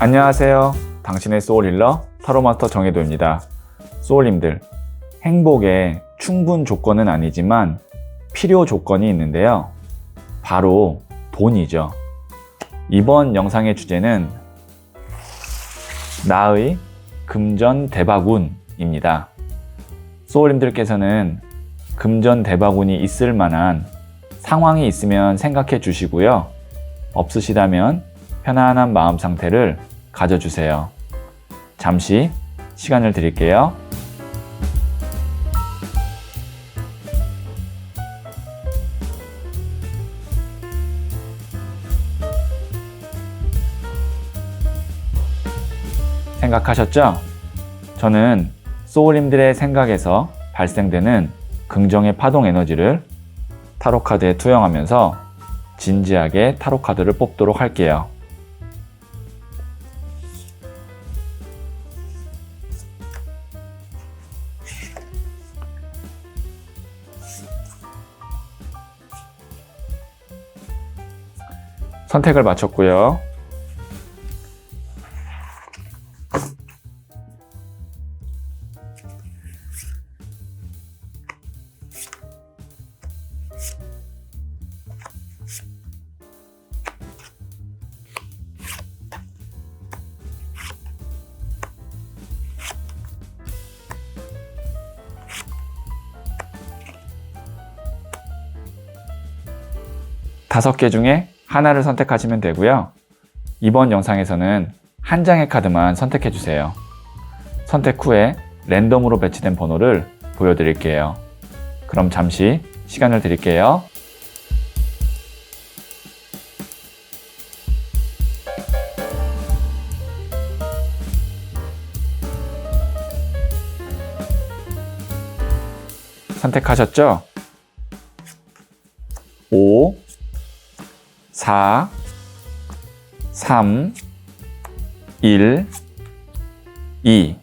안녕하세요. 당신의 소울힐러 타로마스터 정혜도입니다. 소울님들, 행복의 충분 조건은 아니지만 필요 조건이 있는데요. 바로 돈이죠. 이번 영상의 주제는 나의 금전대박운입니다. 소울님들께서는 금전대박운이 있을 만한 상황이 있으면 생각해 주시고요. 없으시다면 편안한 마음 상태를 가져주세요. 잠시 시간을 드릴게요. 생각하셨죠? 저는 소울님들의 생각에서 발생되는 긍정의 파동 에너지를 타로카드에 투영하면서 진지하게 타로카드를 뽑도록 할게요. 선택을 마쳤고요. 다섯 개 중에 하나를 선택하시면 되고요. 이번 영상에서는 한 장의 카드만 선택해 주세요. 선택 후에 랜덤으로 배치된 번호를 보여드릴게요. 그럼 잠시 시간을 드릴게요. 선택하셨죠? 5, 4, 3, 1, 2.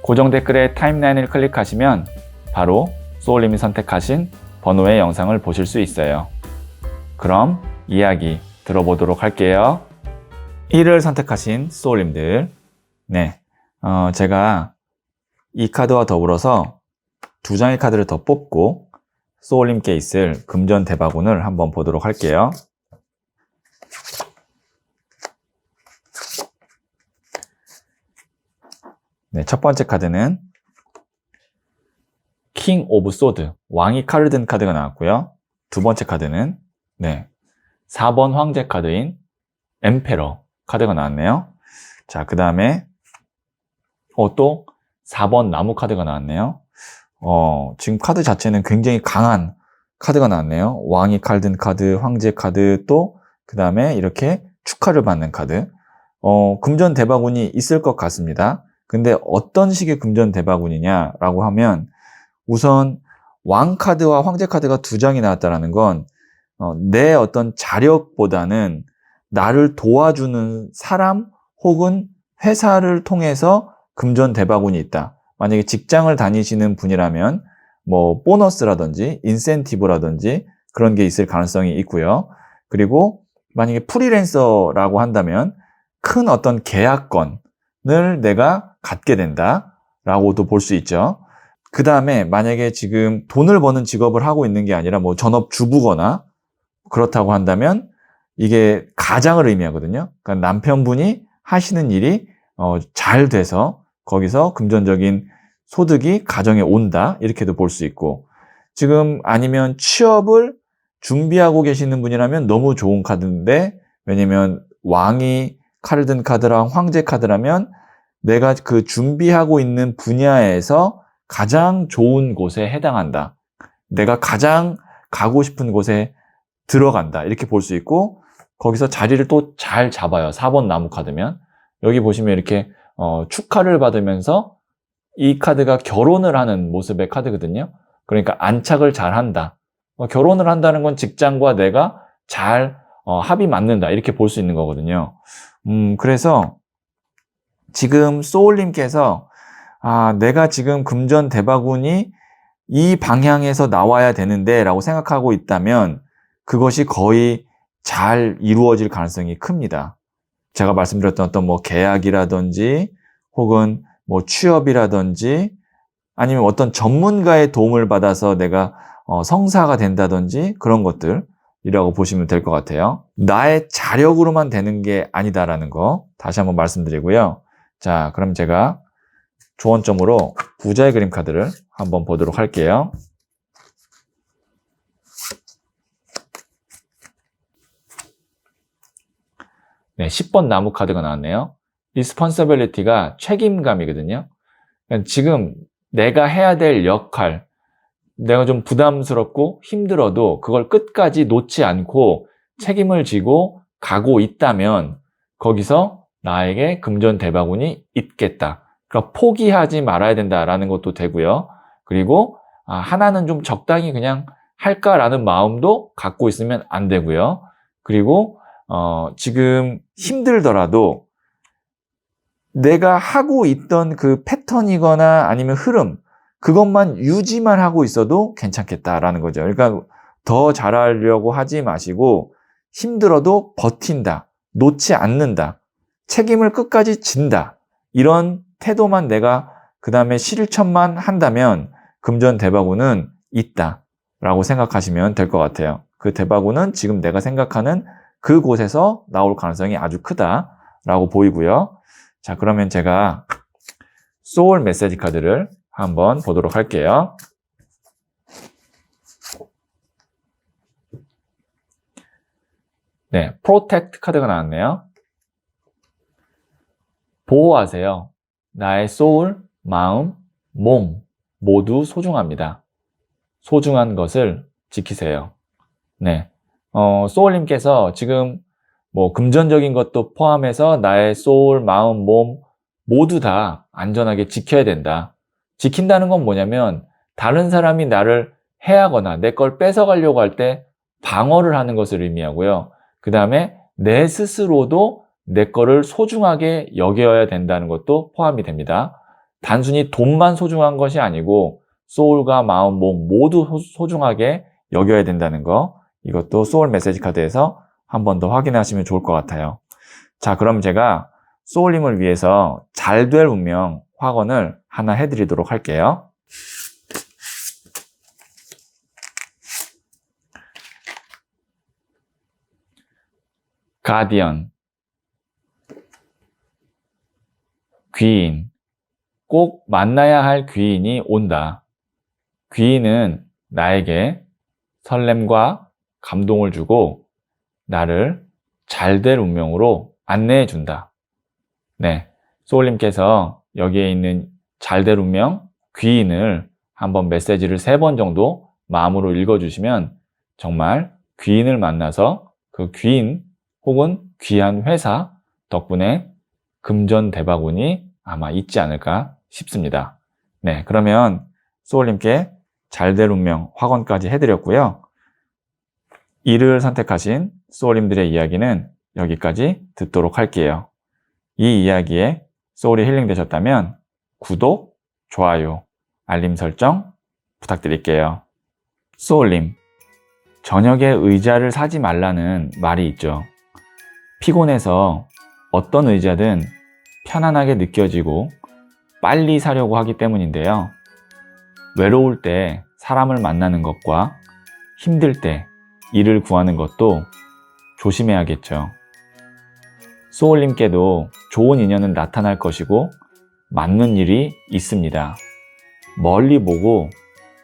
고정 댓글에 타임라인을 클릭하시면 바로 소울님이 선택하신 번호의 영상을 보실 수 있어요. 그럼 이야기 들어보도록 할게요. 1을 선택하신 소울님들, 제가 이 카드와 더불어서 두 장의 카드를 더 뽑고 소울님께 있을 금전대박운을 한번 보도록 할게요. 첫 번째 카드는 킹 오브 소드, 왕이 칼을 든 카드가 나왔고요. 두 번째 카드는 4번 황제 카드인 엠페러 카드가 나왔네요. 자, 그 다음에 또 4번 나무 카드가 나왔네요. 지금 카드 자체는 굉장히 강한 카드가 나왔네요. 왕이 칼 든 카드, 황제 카드, 또 그 다음에 이렇게 축하를 받는 카드. 금전대박운이 있을 것 같습니다. 근데 어떤 식의 금전대박운이냐라고 하면 우선 왕 카드와 황제 카드가 두 장이 나왔다는 건 내 어떤 자력보다는 나를 도와주는 사람 혹은 회사를 통해서 금전대박운이 있다. 만약에 직장을 다니시는 분이라면 뭐 보너스라든지 인센티브라든지 그런 게 있을 가능성이 있고요. 그리고 만약에 프리랜서라고 한다면 큰 어떤 계약권을 내가 갖게 된다라고도 볼 수 있죠. 그 다음에 만약에 지금 돈을 버는 직업을 하고 있는 게 아니라 뭐 전업주부거나 그렇다고 한다면 이게 가장을 의미하거든요. 그러니까 남편분이 하시는 일이 잘 돼서 거기서 금전적인 소득이 가정에 온다, 이렇게도 볼 수 있고, 지금 아니면 취업을 준비하고 계시는 분이라면 너무 좋은 카드인데, 왜냐면 왕이 칼을 든 카드랑 황제 카드라면 내가 그 준비하고 있는 분야에서 가장 좋은 곳에 해당한다, 내가 가장 가고 싶은 곳에 들어간다, 이렇게 볼 수 있고, 거기서 자리를 또 잘 잡아요. 4번 나무 카드면 여기 보시면 이렇게 축하를 받으면서 이 카드가 결혼을 하는 모습의 카드거든요. 그러니까 안착을 잘 한다. 결혼을 한다는 건 직장과 내가 잘 합이 맞는다, 이렇게 볼 수 있는 거거든요. 그래서 지금 소울님께서 내가 지금 금전대박운이 이 방향에서 나와야 되는데 라고 생각하고 있다면 그것이 거의 잘 이루어질 가능성이 큽니다. 제가 말씀드렸던 어떤 뭐 계약이라든지 혹은 뭐 취업이라든지 아니면 어떤 전문가의 도움을 받아서 내가 성사가 된다든지 그런 것들이라고 보시면 될 것 같아요. 나의 자력으로만 되는 게 아니다라는 거 다시 한번 말씀드리고요. 자, 그럼 제가 조언점으로 부자의 그림 카드를 한번 보도록 할게요. 네, 10번 나무 카드가 나왔네요. responsibility가 책임감이거든요. 그러니까 지금 내가 해야 될 역할, 내가 좀 부담스럽고 힘들어도 그걸 끝까지 놓지 않고 책임을 지고 가고 있다면 거기서 나에게 금전대바군이 있겠다. 그러니까 포기하지 말아야 된다라는 것도 되고요. 그리고 하나는 좀 적당히 그냥 할까라는 마음도 갖고 있으면 안 되고요. 그리고 지금 힘들더라도 내가 하고 있던 그 패턴이거나 아니면 흐름, 그것만 유지만 하고 있어도 괜찮겠다라는 거죠. 그러니까 더 잘하려고 하지 마시고 힘들어도 버틴다, 놓지 않는다, 책임을 끝까지 진다. 이런 태도만 내가 그 다음에 실천만 한다면 금전대바군은 있다라고 생각하시면 될 것 같아요. 그 대바군은 지금 내가 생각하는 그곳에서 나올 가능성이 아주 크다라고 보이고요. 자, 그러면 제가 소울 메시지 카드를 한번 보도록 할게요. 네, 프로텍트 카드가 나왔네요. 보호하세요. 나의 소울, 마음, 몸 모두 소중합니다. 소중한 것을 지키세요. 네, 소울님께서 지금 뭐 금전적인 것도 포함해서 나의 소울, 마음, 몸 모두 다 안전하게 지켜야 된다. 지킨다는 건 뭐냐면 다른 사람이 나를 해하거나 내 걸 뺏어가려고 할 때 방어를 하는 것을 의미하고요. 그 다음에 내 스스로도 내 거를 소중하게 여겨야 된다는 것도 포함이 됩니다. 단순히 돈만 소중한 것이 아니고 소울과 마음, 몸 모두 소중하게 여겨야 된다는 거, 이것도 소울 메시지 카드에서 한 번 더 확인하시면 좋을 것 같아요. 자, 그럼 제가 소울님을 위해서 잘 될 운명 확언을 하나 해드리도록 할게요. 가디언, 귀인, 꼭 만나야 할 귀인이 온다. 귀인은 나에게 설렘과 감동을 주고 나를 잘 될 운명으로 안내해 준다. 네, 소울님께서 여기에 있는 잘 될 운명, 귀인을 한번 메시지를 3번 정도 마음으로 읽어주시면 정말 귀인을 만나서 그 귀인 혹은 귀한 회사 덕분에 금전대바군이 아마 있지 않을까 싶습니다. 네, 그러면 소울님께 잘 될 운명 확언까지 해드렸고요. 이를 선택하신 소울님들의 이야기는 여기까지 듣도록 할게요. 이 이야기에 소울이 힐링 되셨다면 구독, 좋아요, 알림 설정 부탁드릴게요. 소울님, 저녁에 의자를 사지 말라는 말이 있죠. 피곤해서 어떤 의자든 편안하게 느껴지고 빨리 사려고 하기 때문인데요. 외로울 때 사람을 만나는 것과 힘들 때 일을 구하는 것도 조심해야겠죠. 소울님께도 좋은 인연은 나타날 것이고 맞는 일이 있습니다. 멀리 보고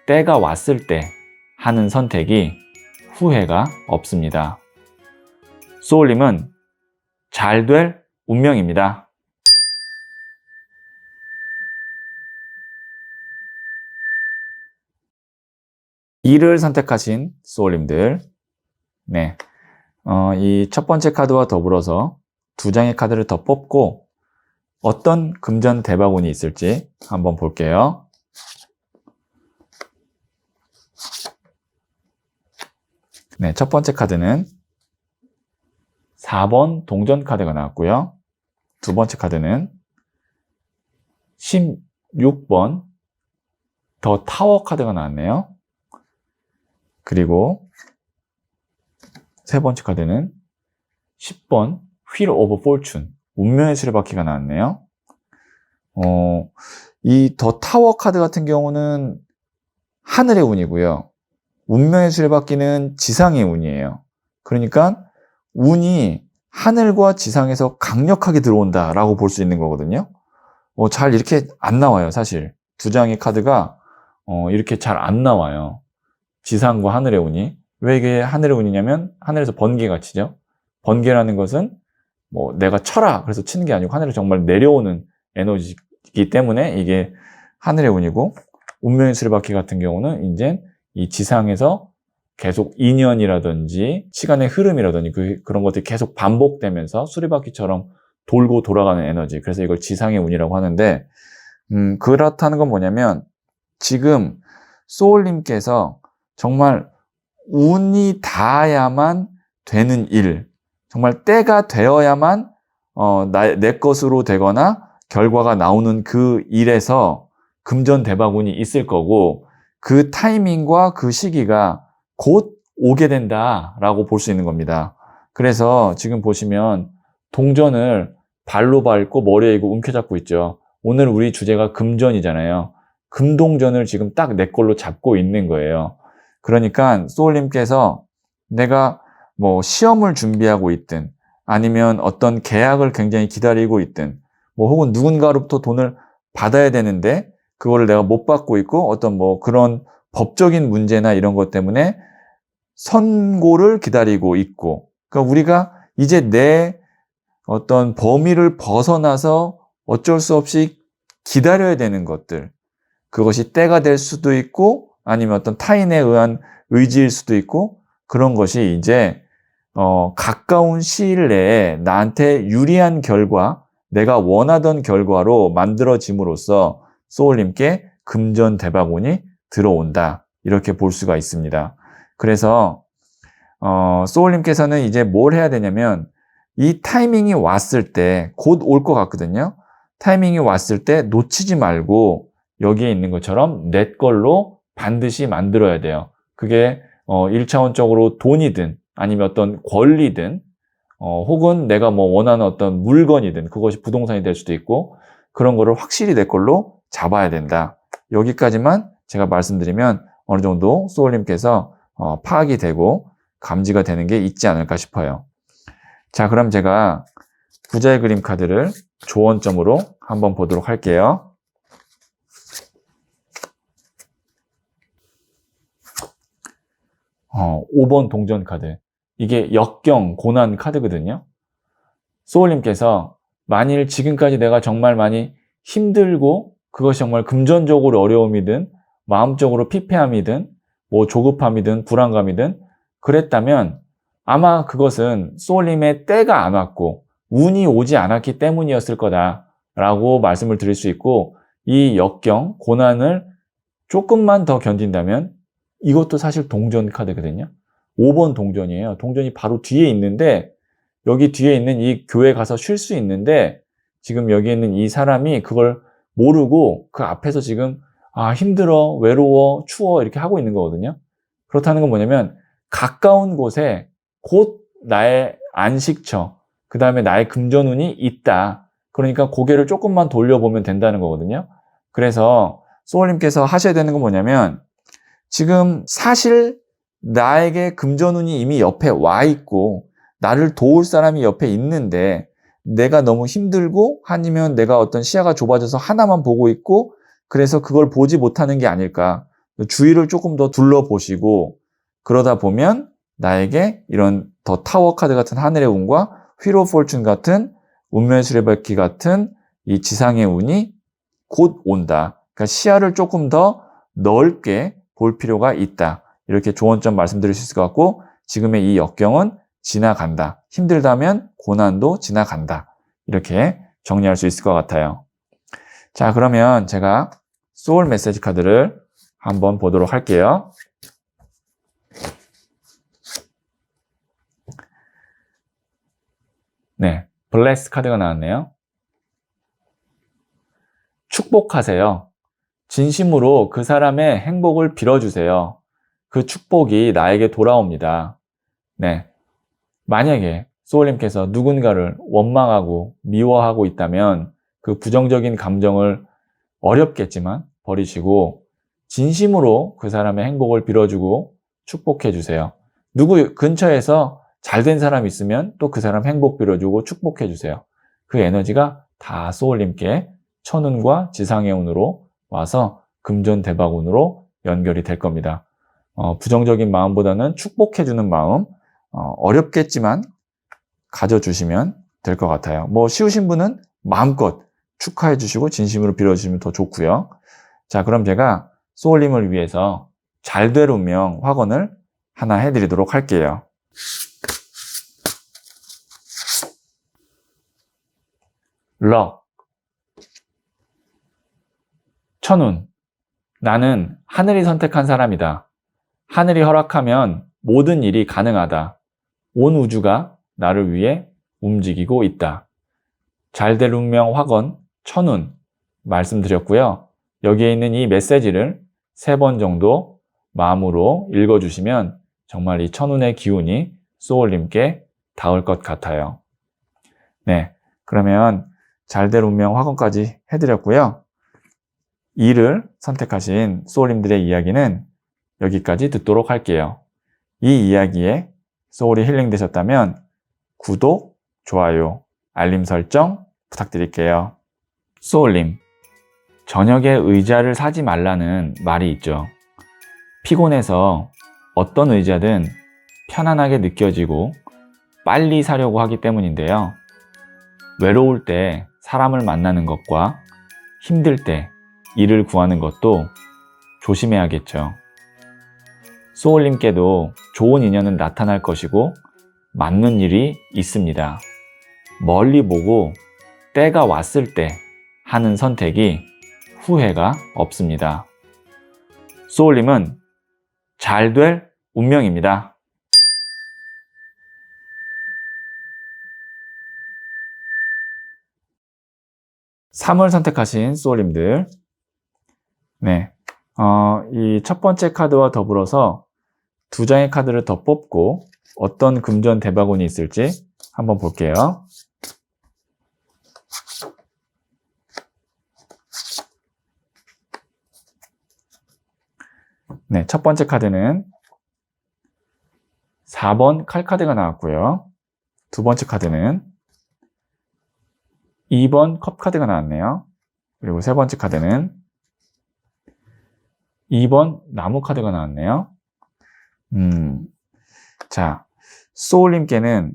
때가 왔을 때 하는 선택이 후회가 없습니다. 소울님은 잘 될 운명입니다. 이를 선택하신 소울님들, 네, 이 첫 번째 카드와 더불어서 2장의 카드를 더 뽑고 어떤 금전 대바군이 있을지 한번 볼게요. 네, 첫 번째 카드는 4번 동전 카드가 나왔고요. 두 번째 카드는 16번 더 타워 카드가 나왔네요. 그리고 세 번째 카드는 10번 Wheel of Fortune, 운명의 수레바퀴가 나왔네요. 이 더 타워 카드 같은 경우는 하늘의 운이고요. 운명의 수레바퀴는 지상의 운이에요. 그러니까 운이 하늘과 지상에서 강력하게 들어온다라고 볼 수 있는 거거든요. 잘 이렇게 안 나와요, 사실. 두 장의 카드가 이렇게 잘 안 나와요. 지상과 하늘의 운이. 왜 이게 하늘의 운이냐면 하늘에서 번개가 치죠. 번개라는 것은 뭐 내가 쳐라 그래서 치는 게 아니고 하늘에 정말 내려오는 에너지이기 때문에 이게 하늘의 운이고, 운명의 수레바퀴 같은 경우는 이제 이 지상에서 계속 인연이라든지 시간의 흐름이라든지 그런 것들이 계속 반복되면서 수레바퀴처럼 돌고 돌아가는 에너지. 그래서 이걸 지상의 운이라고 하는데, 그렇다는 건 뭐냐면 지금 소울님께서 정말 운이 닿아야만 되는 일, 정말 때가 되어야만 내 것으로 되거나 결과가 나오는 그 일에서 금전대박운이 있을 거고, 그 타이밍과 그 시기가 곧 오게 된다라고 볼 수 있는 겁니다. 그래서 지금 보시면 동전을 발로 밟고 머리에 이고 움켜잡고 있죠. 오늘 우리 주제가 금전이잖아요. 금동전을 지금 딱 내 걸로 잡고 있는 거예요. 그러니까 소울님께서 내가 뭐 시험을 준비하고 있든 아니면 어떤 계약을 굉장히 기다리고 있든 뭐 혹은 누군가로부터 돈을 받아야 되는데 그거를 내가 못 받고 있고 어떤 뭐 그런 법적인 문제나 이런 것 때문에 선고를 기다리고 있고, 그러니까 우리가 이제 내 어떤 범위를 벗어나서 어쩔 수 없이 기다려야 되는 것들, 그것이 때가 될 수도 있고 아니면 어떤 타인에 의한 의지일 수도 있고, 그런 것이 이제 가까운 시일 내에 나한테 유리한 결과, 내가 원하던 결과로 만들어짐으로써 소울님께 금전대박운이 들어온다, 이렇게 볼 수가 있습니다. 그래서 소울님께서는 이제 뭘 해야 되냐면 이 타이밍이 왔을 때 곧 올 것 같거든요. 타이밍이 왔을 때 놓치지 말고 여기에 있는 것처럼 내 걸로 반드시 만들어야 돼요. 그게 1차원적으로 돈이든 아니면 어떤 권리든 혹은 내가 뭐 원하는 어떤 물건이든, 그것이 부동산이 될 수도 있고, 그런 거를 확실히 내 걸로 잡아야 된다. 여기까지만 제가 말씀드리면 어느 정도 소울님께서 파악이 되고 감지가 되는 게 있지 않을까 싶어요. 자, 그럼 제가 부자의 그림 카드를 조언점으로 한번 보도록 할게요. 어, 5번 동전 카드. 이게 역경, 고난 카드거든요. 소울님께서 만일 지금까지 내가 정말 많이 힘들고 그것이 정말 금전적으로 어려움이든 마음적으로 피폐함이든 뭐 조급함이든 불안감이든 그랬다면 아마 그것은 소울님의 때가 안 왔고 운이 오지 않았기 때문이었을 거다라고 말씀을 드릴 수 있고, 이 역경, 고난을 조금만 더 견딘다면, 이것도 사실 동전 카드거든요. 5번 동전이에요. 동전이 바로 뒤에 있는데 여기 뒤에 있는 이 교회 가서 쉴 수 있는데 지금 여기 있는 이 사람이 그걸 모르고 그 앞에서 지금 힘들어, 외로워, 추워 이렇게 하고 있는 거거든요. 그렇다는 건 뭐냐면 가까운 곳에 곧 나의 안식처, 그 다음에 나의 금전운이 있다. 그러니까 고개를 조금만 돌려보면 된다는 거거든요. 그래서 소울님께서 하셔야 되는 건 뭐냐면 지금 사실 나에게 금전운이 이미 옆에 와 있고 나를 도울 사람이 옆에 있는데 내가 너무 힘들고 아니면 내가 어떤 시야가 좁아져서 하나만 보고 있고 그래서 그걸 보지 못하는 게 아닐까. 주위를 조금 더 둘러보시고 그러다 보면 나에게 이런 더 타워 카드 같은 하늘의 운과 휠 오브 포춘 같은 운명의 수레바퀴 같은 이 지상의 운이 곧 온다. 그러니까 시야를 조금 더 넓게 볼 필요가 있다. 이렇게 조언점 말씀드릴 수 있을 것 같고, 지금의 이 역경은 지나간다. 힘들다면 고난도 지나간다. 이렇게 정리할 수 있을 것 같아요. 자, 그러면 제가 소울 메시지 카드를 한번 보도록 할게요. 네, 블레스 카드가 나왔네요. 축복하세요. 진심으로 그 사람의 행복을 빌어주세요. 그 축복이 나에게 돌아옵니다. 네. 만약에 소울님께서 누군가를 원망하고 미워하고 있다면 그 부정적인 감정을 어렵겠지만 버리시고 진심으로 그 사람의 행복을 빌어주고 축복해 주세요. 누구 근처에서 잘된 사람 있으면 또 그 사람 행복 빌어주고 축복해 주세요. 그 에너지가 다 소울님께 천운과 지상의 운으로 와서 금전대박운으로 연결이 될 겁니다. 부정적인 마음보다는 축복해주는 마음, 어렵겠지만 가져주시면 될 것 같아요. 뭐 쉬우신 분은 마음껏 축하해 주시고 진심으로 빌어주시면 더 좋고요. 자, 그럼 제가 소울님을 위해서 잘 될 운명 확언을 하나 해드리도록 할게요. 럭. 천운. 나는 하늘이 선택한 사람이다. 하늘이 허락하면 모든 일이 가능하다. 온 우주가 나를 위해 움직이고 있다. 잘 될 운명 확언 천운 말씀드렸고요. 여기에 있는 이 메시지를 3번 정도 마음으로 읽어주시면 정말 이 천운의 기운이 소울님께 닿을 것 같아요. 네, 그러면 잘 될 운명 확언까지 해드렸고요. 이를 선택하신 소울님들의 이야기는 여기까지 듣도록 할게요. 이 이야기에 소울이 힐링되셨다면 구독, 좋아요, 알림 설정 부탁드릴게요. 소울님, 저녁에 의자를 사지 말라는 말이 있죠. 피곤해서 어떤 의자든 편안하게 느껴지고 빨리 사려고 하기 때문인데요. 외로울 때 사람을 만나는 것과 힘들 때 일을 구하는 것도 조심해야겠죠. 소울님께도 좋은 인연은 나타날 것이고 맞는 일이 있습니다. 멀리 보고 때가 왔을 때 하는 선택이 후회가 없습니다. 소울님은 잘 될 운명입니다. 3을 선택하신 소울님들, 네, 이 첫 번째 카드와 더불어서 2장의 카드를 더 뽑고 어떤 금전 대박운이 있을지 한번 볼게요. 네, 첫 번째 카드는 4번 칼카드가 나왔고요. 두 번째 카드는 2번 컵카드가 나왔네요. 그리고 세 번째 카드는 2번 나무 카드가 나왔네요. 자, 소울님께는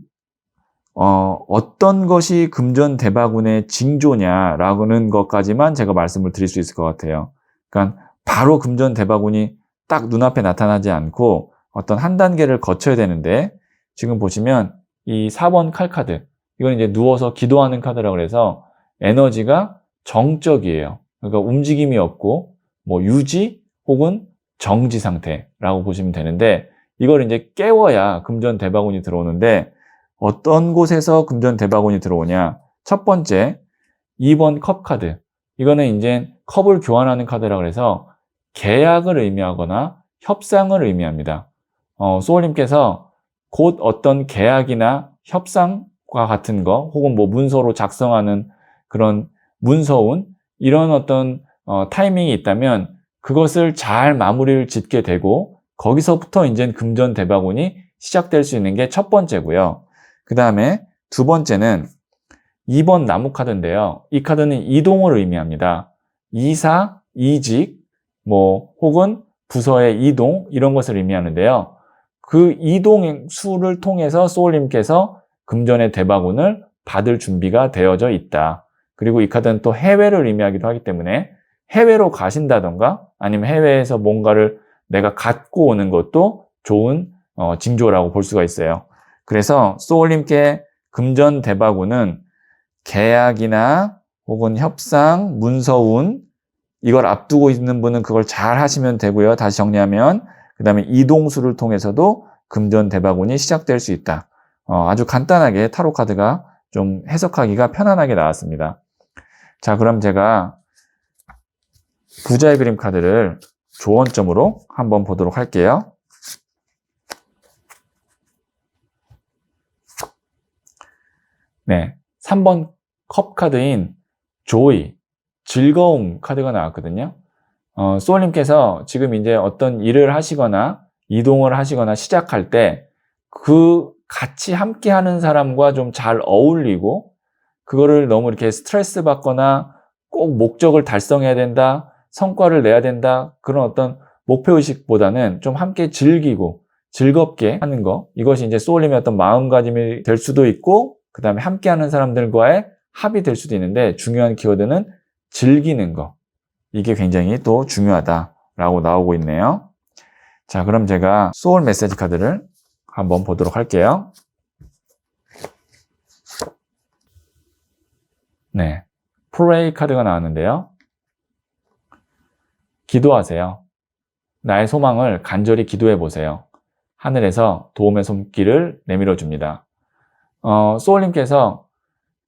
어떤 것이 금전 대박운의 징조냐라는 것까지만 제가 말씀을 드릴 수 있을 것 같아요. 그러니까 바로 금전 대박운이 딱 눈앞에 나타나지 않고 어떤 한 단계를 거쳐야 되는데, 지금 보시면 이 4번 칼카드, 이건 이제 누워서 기도하는 카드라고 해서 에너지가 정적이에요. 그러니까 움직임이 없고 뭐 유지 혹은 정지 상태라고 보시면 되는데, 이걸 이제 깨워야 금전 대박운이 들어오는데, 어떤 곳에서 금전 대박운이 들어오냐? 첫 번째 2번 컵 카드, 이거는 이제 컵을 교환하는 카드라고 해서 계약을 의미하거나 협상을 의미합니다. 소울님께서 곧 어떤 계약이나 협상과 같은 거 혹은 뭐 문서로 작성하는 그런 문서운 이런 어떤 타이밍이 있다면 그것을 잘 마무리를 짓게 되고 거기서부터 이제 금전 대박운이 시작될 수 있는 게 첫 번째고요. 그 다음에 두 번째는 2번 나무 카드인데요. 이 카드는 이동을 의미합니다. 이사, 이직, 뭐 혹은 부서의 이동 이런 것을 의미하는데요. 그 이동 수를 통해서 소울님께서 금전의 대박운을 받을 준비가 되어져 있다. 그리고 이 카드는 또 해외를 의미하기도 하기 때문에 해외로 가신다던가 아니면 해외에서 뭔가를 내가 갖고 오는 것도 좋은 징조라고 볼 수가 있어요. 그래서 소울님께 금전 대박운은 계약이나 혹은 협상, 문서운 이걸 앞두고 있는 분은 그걸 잘 하시면 되고요. 다시 정리하면 그 다음에 이동수를 통해서도 금전 대박운이 시작될 수 있다. 아주 간단하게 타로 카드가 좀 해석하기가 편안하게 나왔습니다. 자, 그럼 제가 부자의 그림 카드를 조언점으로 한번 보도록 할게요. 네, 3번 컵 카드인 joy, 즐거움 카드가 나왔거든요. 소울님께서 지금 이제 어떤 일을 하시거나 이동을 하시거나 시작할 때 그 같이 함께 하는 사람과 좀 잘 어울리고 그거를 너무 이렇게 스트레스 받거나 꼭 목적을 달성해야 된다, 성과를 내야 된다, 그런 어떤 목표의식보다는 좀 함께 즐기고 즐겁게 하는 거, 이것이 이제 소울님의 어떤 마음가짐이 될 수도 있고 그 다음에 함께 하는 사람들과의 합이 될 수도 있는데, 중요한 키워드는 즐기는 거, 이게 굉장히 또 중요하다라고 나오고 있네요. 자, 그럼 제가 소울 메시지 카드를 한번 보도록 할게요. 네, 프레이 카드가 나왔는데요. 기도하세요. 나의 소망을 간절히 기도해 보세요. 하늘에서 도움의 손길을 내밀어 줍니다. 소울님께서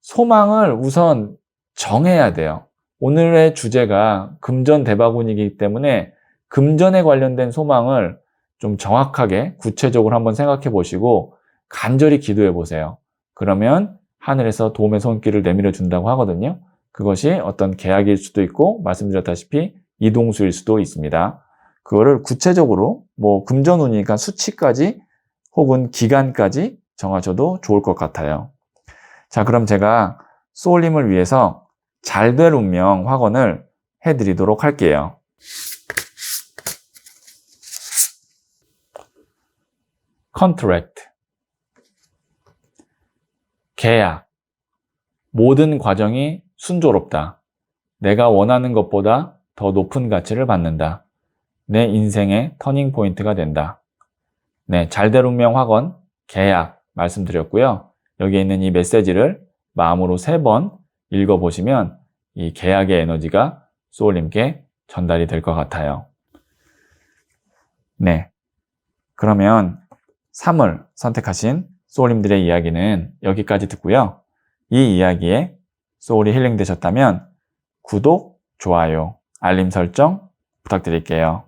소망을 우선 정해야 돼요. 오늘의 주제가 금전대바군이기 때문에 금전에 관련된 소망을 좀 정확하게 구체적으로 한번 생각해 보시고 간절히 기도해 보세요. 그러면 하늘에서 도움의 손길을 내밀어 준다고 하거든요. 그것이 어떤 계약일 수도 있고 말씀드렸다시피 이동수일 수도 있습니다. 그거를 구체적으로 뭐 금전운이니까 수치까지 혹은 기간까지 정하셔도 좋을 것 같아요. 자, 그럼 제가 소울님을 위해서 잘 될 운명 확언을 해드리도록 할게요. contract, 계약, 모든 과정이 순조롭다. 내가 원하는 것보다 더 높은 가치를 받는다. 내 인생의 터닝 포인트가 된다. 네, 잘될 운명 확언, 계약 말씀드렸고요. 여기에 있는 이 메시지를 마음으로 3번 읽어보시면 이 계약의 에너지가 소울님께 전달이 될 것 같아요. 네, 그러면 3을 선택하신 소울님들의 이야기는 여기까지 듣고요. 이 이야기에 소울이 힐링되셨다면 구독, 좋아요, 알림 설정 부탁드릴게요.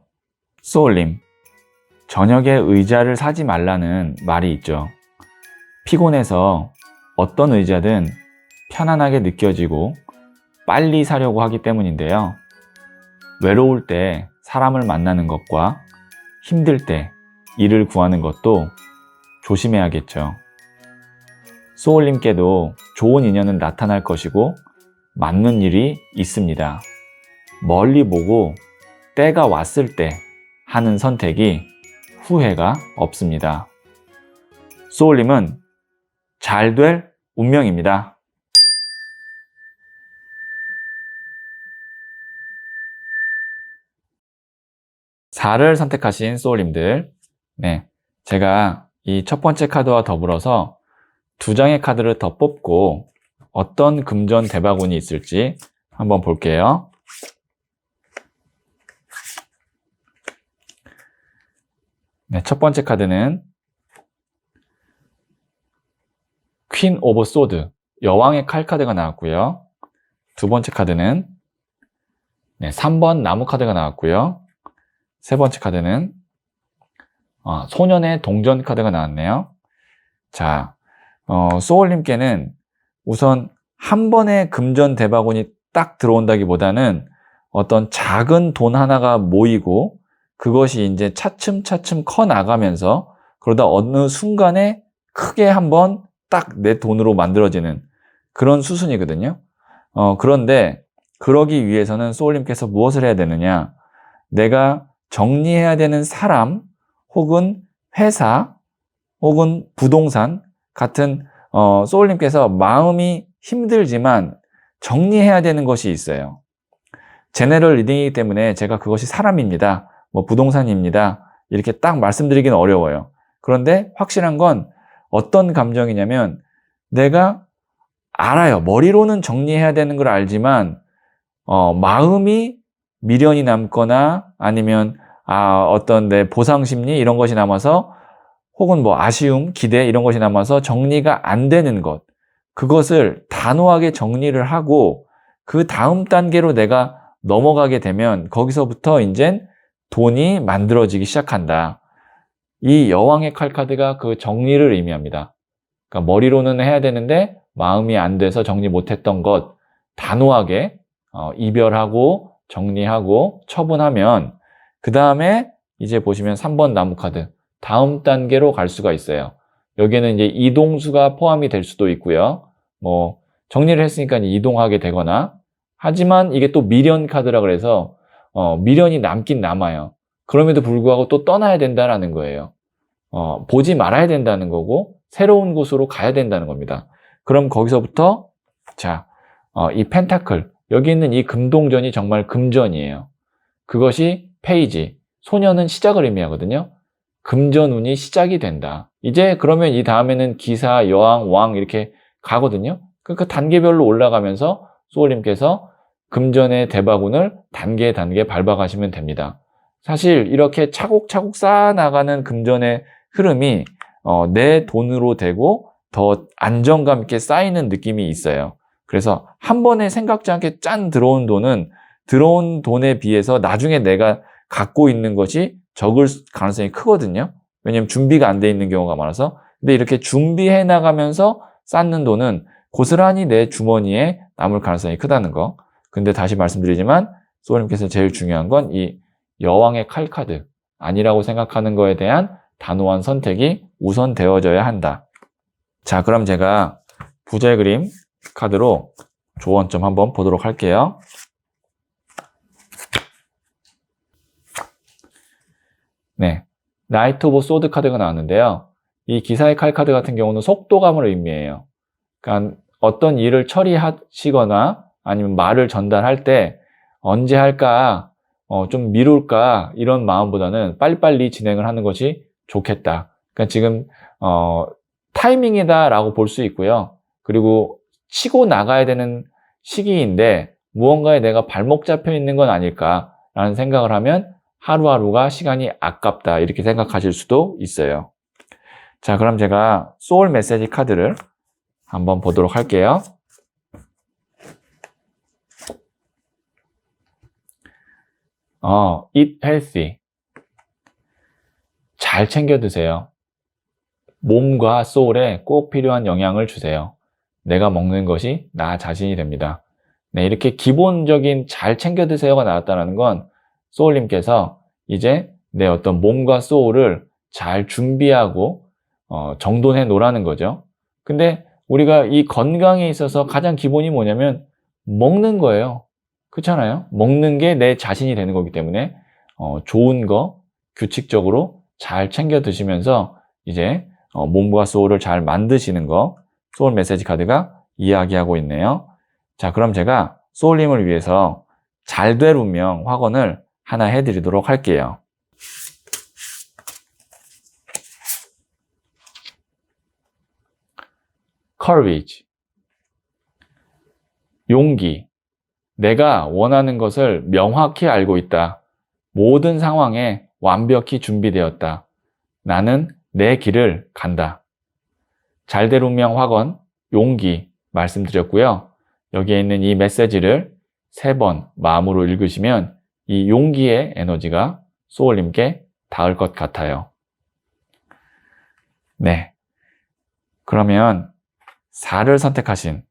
소울님, 저녁에 의자를 사지 말라는 말이 있죠. 피곤해서 어떤 의자든 편안하게 느껴지고 빨리 사려고 하기 때문인데요. 외로울 때 사람을 만나는 것과 힘들 때 일을 구하는 것도 조심해야겠죠. 소울님께도 좋은 인연은 나타날 것이고 맞는 일이 있습니다. 멀리 보고 때가 왔을 때 하는 선택이 후회가 없습니다. 소울님은 잘 될 운명입니다. (4를) 선택하신 소울님들, 네, 제가 이 첫 번째 카드와 더불어서 2장의 카드를 더 뽑고 어떤 금전 대바군이 있을지 한번 볼게요. 네, 첫 번째 카드는 퀸 오브 소드, 여왕의 칼 카드가 나왔고요. 두 번째 카드는 3번 나무 카드가 나왔고요. 세 번째 카드는 소년의 동전 카드가 나왔네요. 자, 소울님께는 우선 한 번에 금전 대바군이 딱 들어온다기보다는 어떤 작은 돈 하나가 모이고 그것이 이제 차츰차츰 커 나가면서 그러다 어느 순간에 크게 한번 딱 내 돈으로 만들어지는 그런 수순이거든요. 그런데 그러기 위해서는 소울님께서 무엇을 해야 되느냐? 내가 정리해야 되는 사람 혹은 회사 혹은 부동산 같은 소울님께서 마음이 힘들지만 정리해야 되는 것이 있어요. 제네럴 리딩이기 때문에 제가 그것이 사람입니다, 뭐 부동산입니다, 이렇게 딱 말씀드리기는 어려워요. 그런데 확실한 건 어떤 감정이냐면 내가 알아요. 머리로는 정리해야 되는 걸 알지만 마음이 미련이 남거나 아니면 어떤 내 보상심리 이런 것이 남아서 혹은 뭐 아쉬움, 기대 이런 것이 남아서 정리가 안 되는 것, 그것을 단호하게 정리를 하고 그 다음 단계로 내가 넘어가게 되면 거기서부터 이젠 돈이 만들어지기 시작한다. 이 여왕의 칼 카드가 그 정리를 의미합니다. 그러니까 머리로는 해야 되는데 마음이 안 돼서 정리 못했던 것 단호하게 이별하고 정리하고 처분하면 그 다음에 이제 보시면 3번 나무 카드 다음 단계로 갈 수가 있어요. 여기에는 이제 이동수가 포함이 될 수도 있고요. 뭐 정리를 했으니까 이동하게 되거나 하지만 이게 또 미련 카드라 그래서 미련이 남긴 남아요. 그럼에도 불구하고 또 떠나야 된다는 거예요. 보지 말아야 된다는 거고 새로운 곳으로 가야 된다는 겁니다. 그럼 거기서부터 자, 이 펜타클 여기 있는 이 금동전이 정말 금전이에요. 그것이 페이지, 소년은 시작을 의미하거든요. 금전운이 시작이 된다. 이제 그러면 이 다음에는 기사, 여왕, 왕 이렇게 가거든요. 그러니까 단계별로 올라가면서 소울님께서 금전의 대박운을 단계 밟아가시면 됩니다. 사실 이렇게 차곡차곡 쌓아나가는 금전의 흐름이 내 돈으로 되고 더 안정감 있게 쌓이는 느낌이 있어요. 그래서 한 번에 생각지 않게 짠 들어온 돈은 들어온 돈에 비해서 나중에 내가 갖고 있는 것이 적을 가능성이 크거든요. 왜냐하면 준비가 안 돼 있는 경우가 많아서. 근데 이렇게 준비해 나가면서 쌓는 돈은 고스란히 내 주머니에 남을 가능성이 크다는 거. 근데 다시 말씀드리지만 소울님께서 제일 중요한 건 이 여왕의 칼 카드 아니라고 생각하는 거에 대한 단호한 선택이 우선 되어져야 한다. 자, 그럼 제가 부자의 그림 카드로 조언점 한번 보도록 할게요. 네, 나이트 오브 소드 카드가 나왔는데요. 이 기사의 칼 카드 같은 경우는 속도감을 의미해요. 그러니까 어떤 일을 처리하시거나 아니면 말을 전달할 때 언제 할까, 좀 미룰까 이런 마음보다는 빨리빨리 진행을 하는 것이 좋겠다. 그러니까 지금 타이밍이다 라고 볼 수 있고요. 그리고 치고 나가야 되는 시기인데 무언가에 내가 발목 잡혀 있는 건 아닐까라는 생각을 하면 하루하루가 시간이 아깝다 이렇게 생각하실 수도 있어요. 자, 그럼 제가 소울 메시지 카드를 한번 보도록 할게요. Eat healthy. 잘 챙겨 드세요. 몸과 소울에 꼭 필요한 영양을 주세요. 내가 먹는 것이 나 자신이 됩니다. 네, 이렇게 기본적인 잘 챙겨 드세요가 나왔다는 건 소울님께서 이제 내 어떤 몸과 소울을 잘 준비하고 정돈해 놓으라는 거죠. 근데 우리가 이 건강에 있어서 가장 기본이 뭐냐면 먹는 거예요. 그렇잖아요. 먹는 게 내 자신이 되는 거기 때문에 좋은 거 규칙적으로 잘 챙겨 드시면서 이제 몸과 소울을 잘 만드시는 거 소울 메시지 카드가 이야기하고 있네요. 자, 그럼 제가 소울님을 위해서 잘 될 운명 확언을 하나 해드리도록 할게요. courage. 용기. 내가 원하는 것을 명확히 알고 있다. 모든 상황에 완벽히 준비되었다. 나는 내 길을 간다. 잘 될 운명 확언, 용기 말씀드렸고요. 여기에 있는 이 메시지를 3번 마음으로 읽으시면 이 용기의 에너지가 소울님께 닿을 것 같아요. 네. 그러면 4를 선택하신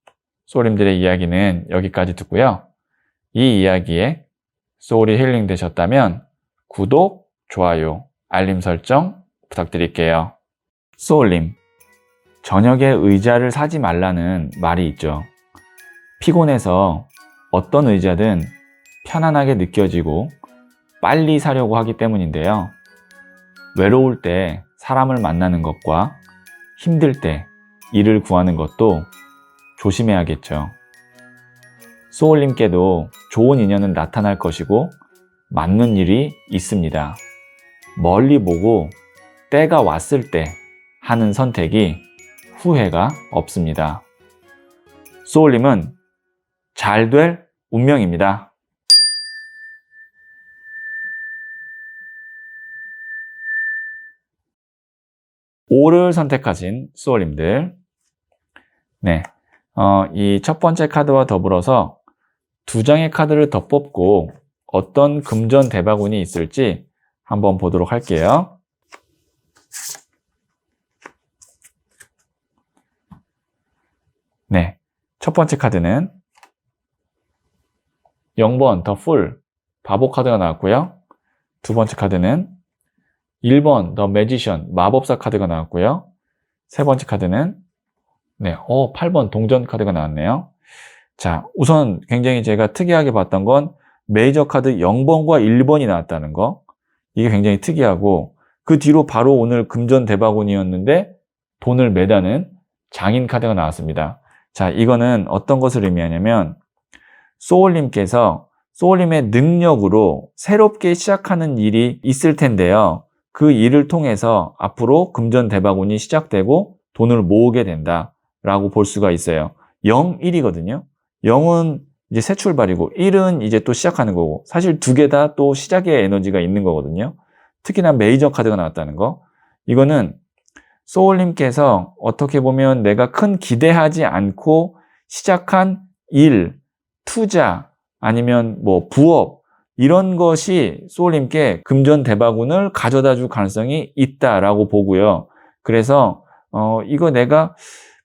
소울님들의 이야기는 여기까지 듣고요. 이 이야기에 소울이 힐링 되셨다면 구독, 좋아요, 알림 설정 부탁드릴게요. 소울님, 저녁에 의자를 사지 말라는 말이 있죠. 피곤해서 어떤 의자든 편안하게 느껴지고 빨리 사려고 하기 때문인데요. 외로울 때 사람을 만나는 것과 힘들 때 일을 구하는 것도 조심해야겠죠. 소울님께도 좋은 인연은 나타날 것이고 맞는 일이 있습니다. 멀리 보고 때가 왔을 때 하는 선택이 후회가 없습니다. 소울님은 잘 될 운명입니다. 5를 선택하신 소울님들, 네, 이 첫 번째 카드와 더불어서 2장의 카드를 더 뽑고 어떤 금전 대박운이 있을지 한번 보도록 할게요. 네. 첫 번째 카드는 0번 더 풀 바보 카드가 나왔고요. 두 번째 카드는 1번 더 매지션 마법사 카드가 나왔고요. 세 번째 카드는 8번 동전 카드가 나왔네요. 자, 우선 굉장히 제가 특이하게 봤던 건 메이저 카드 0번과 1번이 나왔다는 거. 이게 굉장히 특이하고 그 뒤로 바로 오늘 금전 대바구니였는데 돈을 매다는 장인 카드가 나왔습니다. 자, 이거는 어떤 것을 의미하냐면 소울님께서 소울님의 능력으로 새롭게 시작하는 일이 있을 텐데요. 그 일을 통해서 앞으로 금전 대바구니 시작되고 돈을 모으게 된다라고 볼 수가 있어요. 0, 1이거든요. 0은 이제 새 출발이고 1은 이제 또 시작하는 거고 사실 두 개 다 또 시작의 에너지가 있는 거거든요. 특히나 메이저 카드가 나왔다는 거. 이거는 소울님께서 어떻게 보면 내가 큰 기대하지 않고 시작한 일, 투자, 아니면 뭐 부업 이런 것이 소울님께 금전 대바군을 가져다 줄 가능성이 있다라고 보고요. 그래서 이거 내가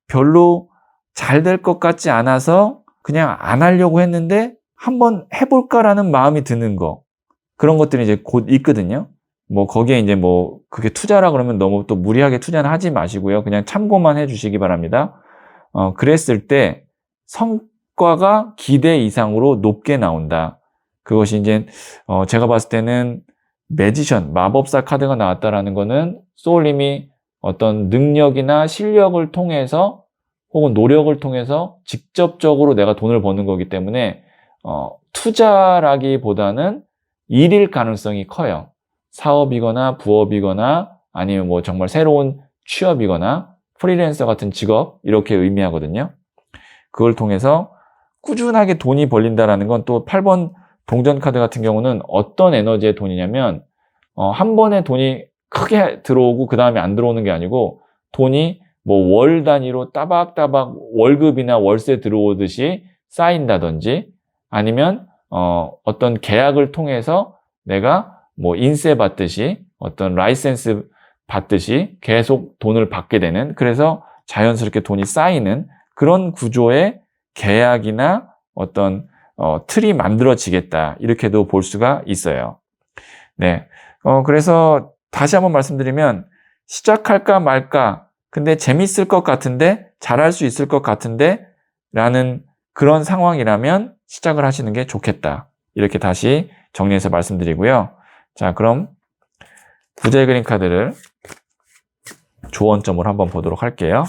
별로 잘 될 것 같지 않아서 그냥 안 하려고 했는데 한번 해볼까라는 마음이 드는 거. 그런 것들이 이제 곧 있거든요. 뭐 거기에 이제 뭐 그게 투자라 그러면 너무 또 무리하게 투자는 하지 마시고요. 그냥 참고만 해주시기 바랍니다. 그랬을 때 성과가 기대 이상으로 높게 나온다. 그것이 이제 제가 봤을 때는 매지션, 마법사 카드가 나왔다라는 거는 소울님이 어떤 능력이나 실력을 통해서 혹은 노력을 통해서 직접적으로 내가 돈을 버는 거기 때문에 투자라기보다는 일일 가능성이 커요. 사업이거나 부업이거나 아니면 뭐 정말 새로운 취업이거나 프리랜서 같은 직업 이렇게 의미하거든요. 그걸 통해서 꾸준하게 돈이 벌린다라는 건 또 8번 동전 카드 같은 경우는 어떤 에너지의 돈이냐면 한 번에 돈이 크게 들어오고 그 다음에 안 들어오는 게 아니고 돈이 뭐 월 단위로 따박따박 월급이나 월세 들어오듯이 쌓인다든지 아니면 어떤 계약을 통해서 내가 뭐 인세 받듯이 어떤 라이센스 받듯이 계속 돈을 받게 되는 그래서 자연스럽게 돈이 쌓이는 그런 구조의 계약이나 어떤 틀이 만들어지겠다 이렇게도 볼 수가 있어요. 네, 그래서 다시 한번 말씀드리면 시작할까 말까 근데 재밌을 것 같은데 잘할 수 있을 것 같은데 라는 그런 상황이라면 시작을 하시는 게 좋겠다. 이렇게 다시 정리해서 말씀드리고요. 자, 그럼 부자의 그림 카드를 조언점을 한번 보도록 할게요.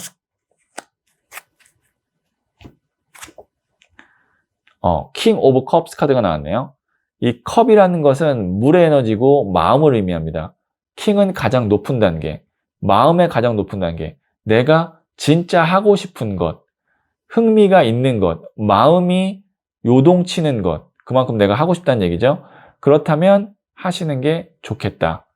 킹 오브 컵스 카드가 나왔네요. 이 컵이라는 것은 물의 에너지고 마음을 의미합니다. 킹은 가장 높은 단계, 마음의 가장 높은 단계, 내가 진짜 하고 싶은 것, 흥미가 있는 것, 마음이 요동치는 것, 그만큼 내가 하고 싶다는 얘기죠. 그렇다면 하시는 게 좋겠다.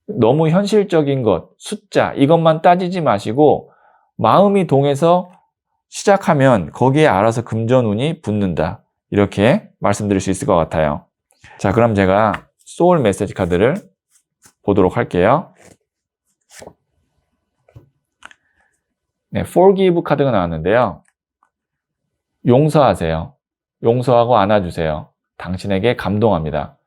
너무 현실적인 것, 숫자 이것만 따지지 마시고 마음이 동해서 시작하면 거기에 알아서 금전운이 붙는다. 이렇게 말씀드릴 수 있을 것 같아요. 자, 그럼 제가 소울 메시지 카드를 보도록 할게요. 네, forgive 카드가 나왔는데요. 용서하세요. 용서하고 안아주세요. 당신에게 감동합니다.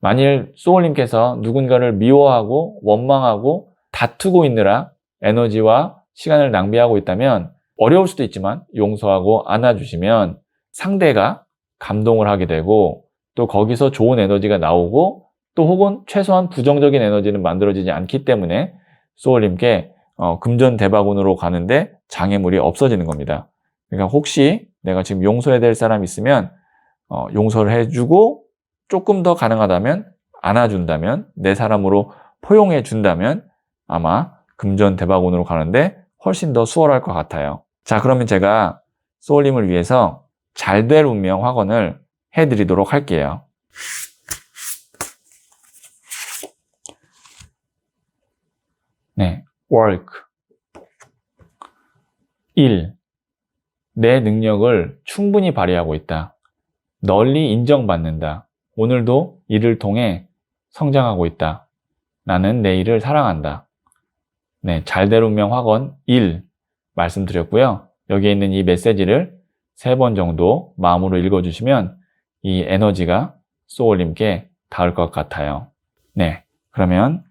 만일 소울님께서 누군가를 미워하고 원망하고 다투고 있느라 에너지와 시간을 낭비하고 있다면 어려울 수도 있지만 용서하고 안아주시면 상대가 감동을 하게 되고 또 거기서 좋은 에너지가 나오고 또 혹은 최소한 부정적인 에너지는 만들어지지 않기 때문에 소울님께 금전 대박운으로 가는데 장애물이 없어지는 겁니다. 그러니까 혹시 내가 지금 용서해야 될 사람이 있으면 용서를 해주고 조금 더 가능하다면 안아준다면 내 사람으로 포용해 준다면 아마 금전 대박운으로 가는데 훨씬 더 수월할 것 같아요. 자, 그러면 제가 소울님을 위해서 잘될 운명 확언을 해드리도록 할게요. 네, work 1. 내 능력을 충분히 발휘하고 있다. 널리 인정받는다. 오늘도 이를 통해 성장하고 있다. 나는 내 일을 사랑한다. 네, 잘될 운명 확언 1 말씀드렸고요. 여기에 있는 이 메시지를 3번 정도 마음으로 읽어주시면 이 에너지가 소울님께 닿을 것 같아요. 네, 그러면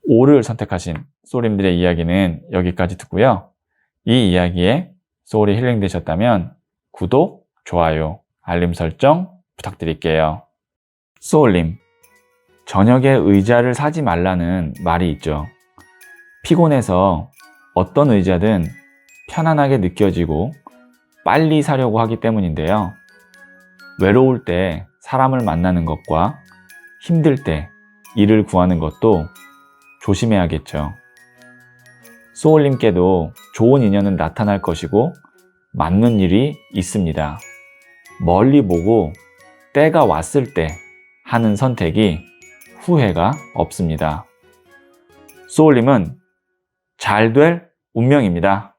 5를 선택하신 소울님들의 이야기는 여기까지 듣고요. 이 이야기에 소울이 힐링되셨다면 구독, 좋아요, 알림 설정 부탁드릴게요. 소울님, 저녁에 의자를 사지 말라는 말이 있죠. 피곤해서 어떤 의자든 편안하게 느껴지고 빨리 사려고 하기 때문인데요. 외로울 때 사람을 만나는 것과 힘들 때 일을 구하는 것도 조심해야겠죠. 소울님께도 좋은 인연은 나타날 것이고 맞는 일이 있습니다. 멀리 보고 때가 왔을 때 하는 선택이 후회가 없습니다. 소울님은 잘 될 운명입니다.